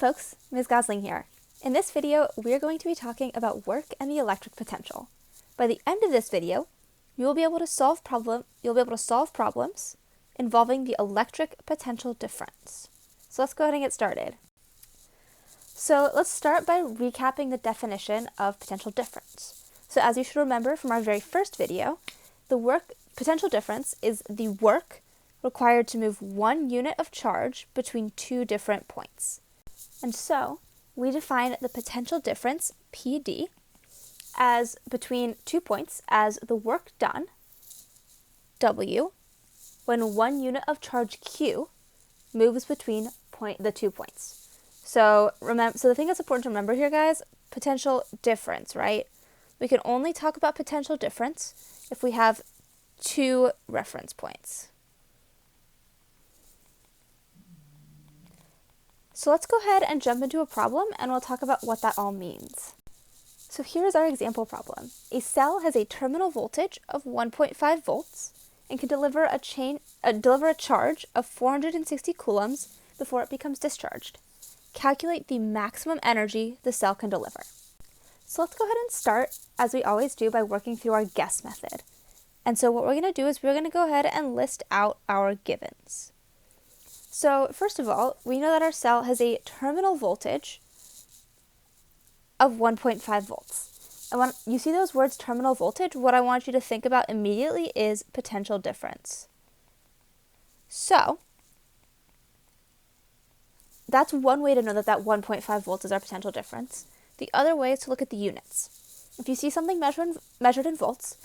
folks, Ms. Gosling here. In this video, we are going to be talking about work and the electric potential. By the end of this video, you will be able to solve problems involving the electric potential difference. So let's go ahead and get started. So let's start by recapping the definition of potential difference. So as you should remember from our very first video, the potential difference is the work required to move one unit of charge between two different points. And so we define the potential difference, PD, as between 2 points as the work done, W, when one unit of charge Q moves between the 2 points. So the thing that's important to remember here, guys, potential difference, right? We can only talk about potential difference if we have two reference points. So let's go ahead and jump into a problem and we'll talk about what that all means. So here's our example problem. A cell has a terminal voltage of 1.5 volts and can deliver a charge of 460 coulombs before it becomes discharged. Calculate the maximum energy the cell can deliver. So let's go ahead and start, as we always do, by working through our guess method. And so what we're going to do is we're going to go ahead and list out our givens. So first of all, we know that our cell has a terminal voltage of 1.5 volts. And when you see those words terminal voltage, what I want you to think about immediately is potential difference. So that's one way to know that 1.5 volts is our potential difference. The other way is to look at the units. If you see something measured in volts,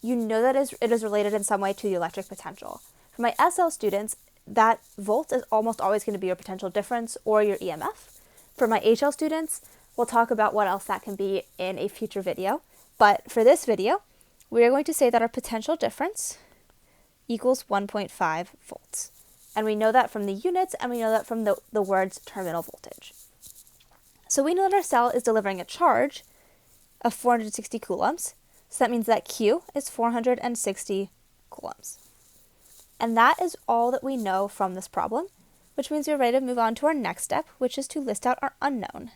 you know that it is related in some way to the electric potential. For my SL students, that volt is almost always going to be your potential difference or your EMF. For my HL students, we'll talk about what else that can be in a future video. But for this video, we are going to say that our potential difference equals 1.5 volts. And we know that from the units, and we know that from the words terminal voltage. So we know that our cell is delivering a charge of 460 coulombs. So that means that Q is 460 coulombs. And that is all that we know from this problem, which means we're ready to move on to our next step, which is to list out our unknown.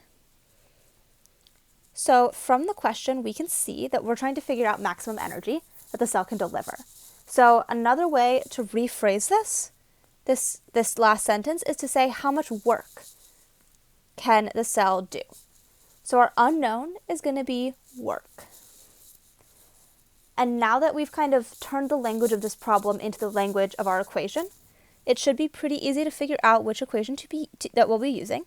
So from the question, we can see that we're trying to figure out maximum energy that the cell can deliver. So another way to rephrase this last sentence is to say how much work can the cell do. So our unknown is going to be work. And now that we've kind of turned the language of this problem into the language of our equation, it should be pretty easy to figure out which equation that we'll be using.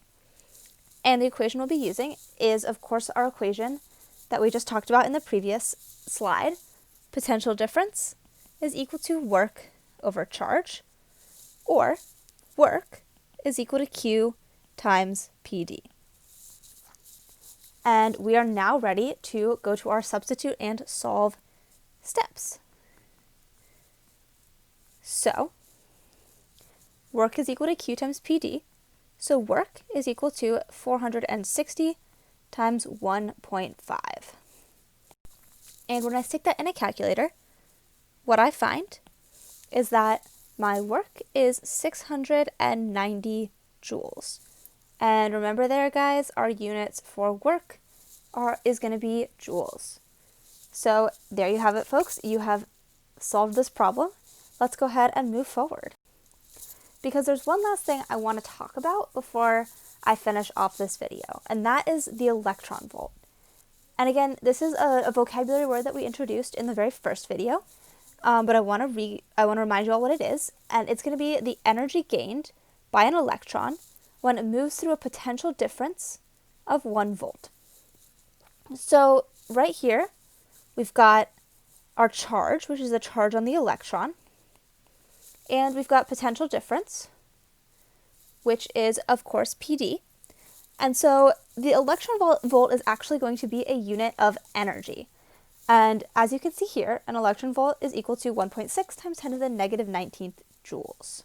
And the equation we'll be using is, of course, our equation that we just talked about in the previous slide. Potential difference is equal to work over charge, or work is equal to Q times PD. And we are now ready to go to our substitute and solve steps. So work is equal to Q times PD. So work is equal to 460 times 1.5. And when I stick that in a calculator, what I find is that my work is 690 joules. And remember there, guys, our units for work is going to be joules. So there you have it, folks. You have solved this problem. Let's go ahead and move forward. Because there's one last thing I want to talk about before I finish off this video, and that is the electron volt. And again, this is a vocabulary word that we introduced in the very first video, but I want to remind you all what it is, and it's going to be the energy gained by an electron when it moves through a potential difference of 1 volt. So right here, we've got our charge, which is the charge on the electron, and we've got potential difference, which is, of course, PD. And so the electron volt is actually going to be a unit of energy. And as you can see here, an electron volt is equal to 1.6 times 10 to the negative 19th joules.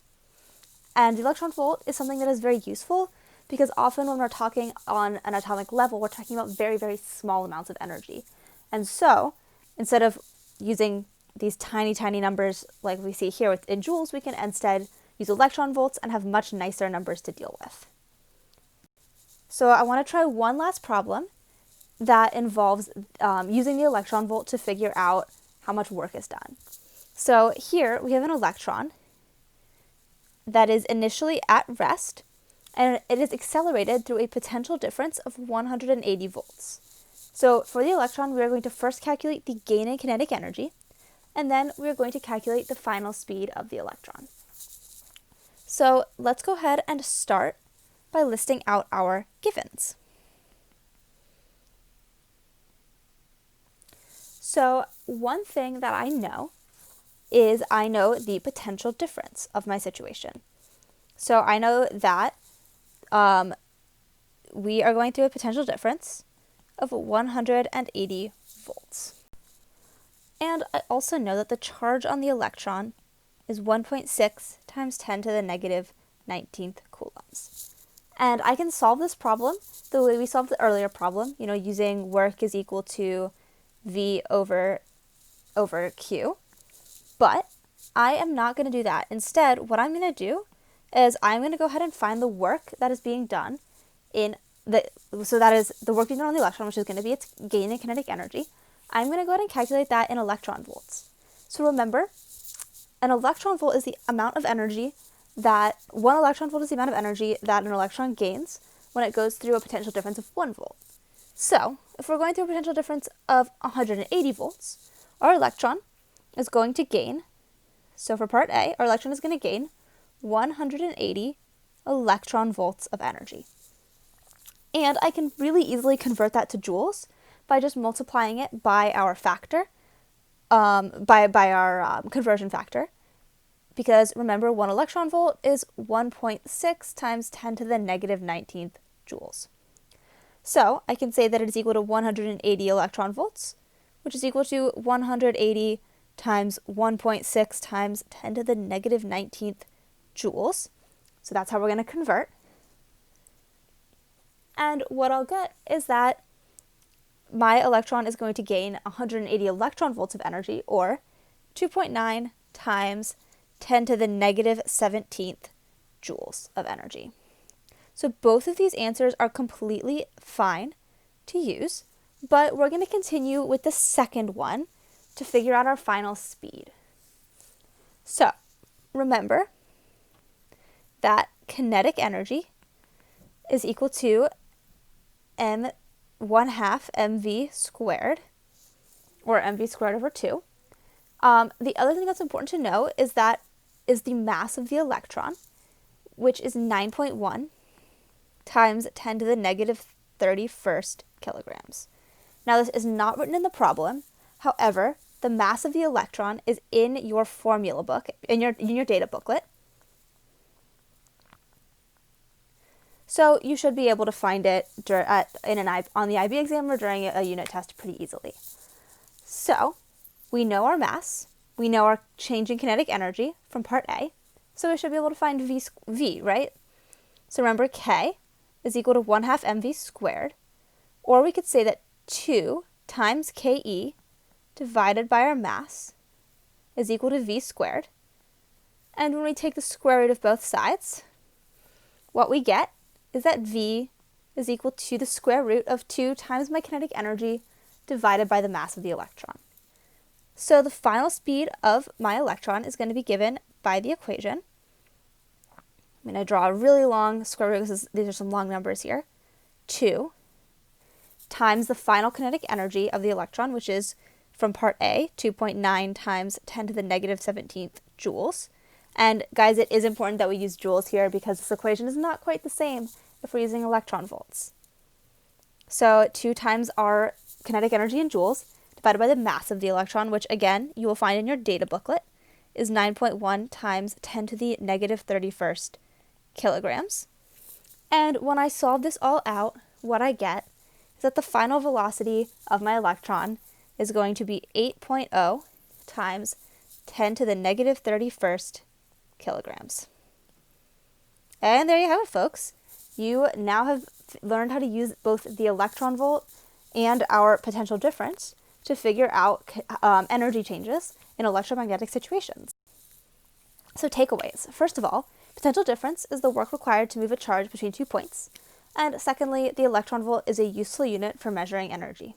And the electron volt is something that is very useful because often when we're talking on an atomic level, we're talking about very, very small amounts of energy. And so instead of using these tiny, tiny numbers like we see here in joules, we can instead use electron volts and have much nicer numbers to deal with. So I want to try one last problem that involves using the electron volt to figure out how much work is done. So here we have an electron that is initially at rest, and it is accelerated through a potential difference of 180 volts. So for the electron, we are going to first calculate the gain in kinetic energy, and then we are going to calculate the final speed of the electron. So let's go ahead and start by listing out our givens. So one thing that I know is I know the potential difference of my situation. So I know that we are going through a potential difference of 180 volts. And I also know that the charge on the electron is 1.6 times 10 to the negative 19th coulombs. And I can solve this problem the way we solved the earlier problem, using work is equal to V over Q. But I am not going to do that. Instead, what I'm going to do is I'm going to go ahead and find the work that is being done so that is the work being done on the electron, which is going to be its gain in kinetic energy. I'm going to go ahead and calculate that in electron volts. So remember, an electron volt is the amount of energy that, one electron volt is the amount of energy that an electron gains when it goes through a potential difference of 1 volt. So if we're going through a potential difference of 180 volts, our electron is going to gain, so for part A, our electron is going to gain 180 electron volts of energy. And I can really easily convert that to joules by just multiplying it by our factor, by our conversion factor. Because remember, 1 electron volt is 1.6 times 10 to the negative 19th joules. So I can say that it is equal to 180 electron volts, which is equal to 180 times 1.6 times 10 to the negative 19th joules. So that's how we're going to convert. And what I'll get is that my electron is going to gain 180 electron volts of energy, or 2.9 times 10 to the negative 17th joules of energy. So both of these answers are completely fine to use, but we're going to continue with the second one to figure out our final speed. So remember that kinetic energy is equal to 1/2 mv squared, or mv squared over 2. The other thing that's important to know is the mass of the electron, which is 9.1 times 10 to the negative 31st kilograms. Now this is not written in the problem. However, the mass of the electron is in your formula book, in your data booklet. So you should be able to find it on the IB exam or during a unit test pretty easily. So we know our mass, we know our change in kinetic energy from part A, so we should be able to find V, right? So remember, K is equal to 1/2 mv squared, or we could say that 2 times Ke divided by our mass is equal to V squared. And when we take the square root of both sides, what we get is that V is equal to the square root of 2 times my kinetic energy divided by the mass of the electron. So the final speed of my electron is going to be given by the equation. I'm going to draw a really long square root because these are some long numbers here. 2 times the final kinetic energy of the electron, which is from part A, 2.9 times 10 to the negative 17th joules. And guys, it is important that we use joules here because this equation is not quite the same if we're using electron volts. So 2 times our kinetic energy in joules divided by the mass of the electron, which again, you will find in your data booklet, is 9.1 times 10 to the negative 31st kilograms. And when I solve this all out, what I get is that the final velocity of my electron is going to be 8.0 times 10 to the negative 31st kilograms. And there you have it, folks. You now have learned how to use both the electron volt and our potential difference to figure out energy changes in electromagnetic situations. So takeaways. First of all, potential difference is the work required to move a charge between 2 points. And secondly, the electron volt is a useful unit for measuring energy.